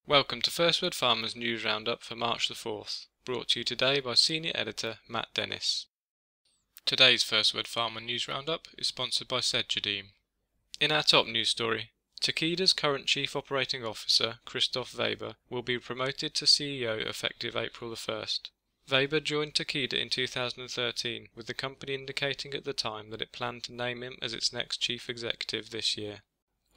Welcome to FirstWord Pharma's News Roundup for March the 4th, brought to you today by Senior Editor Matt Dennis. Today's FirstWord Pharma News Roundup is sponsored by Sedgedeem. In our top news story, Takeda's current Chief Operating Officer, Christoph Weber, will be promoted to CEO effective April the 1st. Weber joined Takeda in 2013, with the company indicating at the time that it planned to name him as its next Chief Executive this year.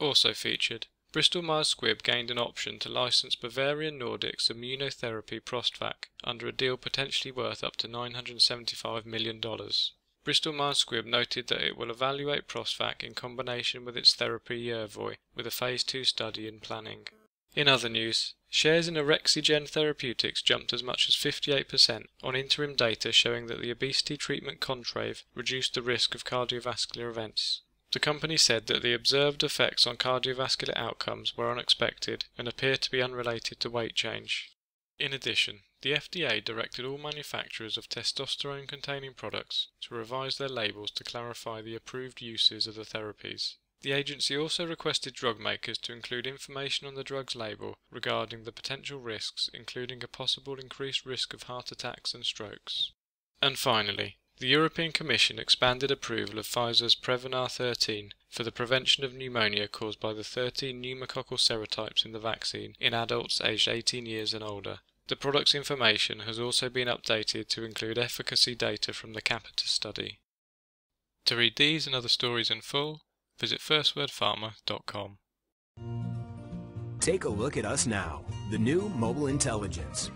Also featured, BristolMyersSquibb gained an option to license Bavarian Nordic's immunotherapy Prostvac under a deal potentially worth up to $975 million. BristolMyersSquibb noted that it will evaluate Prostvac in combination with its therapy Yervoy, with a Phase 2 study in planning. In other news, shares in Orexigen Therapeutics jumped as much as 58% on interim data showing that the obesity treatment Contrave reduced the risk of cardiovascular events. The company said that the observed effects on cardiovascular outcomes were unexpected and appear to be unrelated to weight change. In addition, the FDA directed all manufacturers of testosterone-containing products to revise their labels to clarify the approved uses of the therapies. The agency also requested drug makers to include information on the drug's label regarding the potential risks, including a possible increased risk of heart attacks and strokes. And finally, the European Commission expanded approval of Pfizer's Previn R13 for the prevention of pneumonia caused by the 13 pneumococcal serotypes in the vaccine in adults aged 18 years and older. The product's information has also been updated to include efficacy data from the Capita study. To read these and other stories in full, visit FirstWordPharma.com. Take a look at us now, the new mobile intelligence.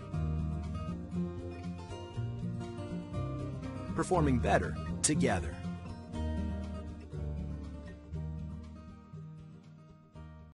Performing better together.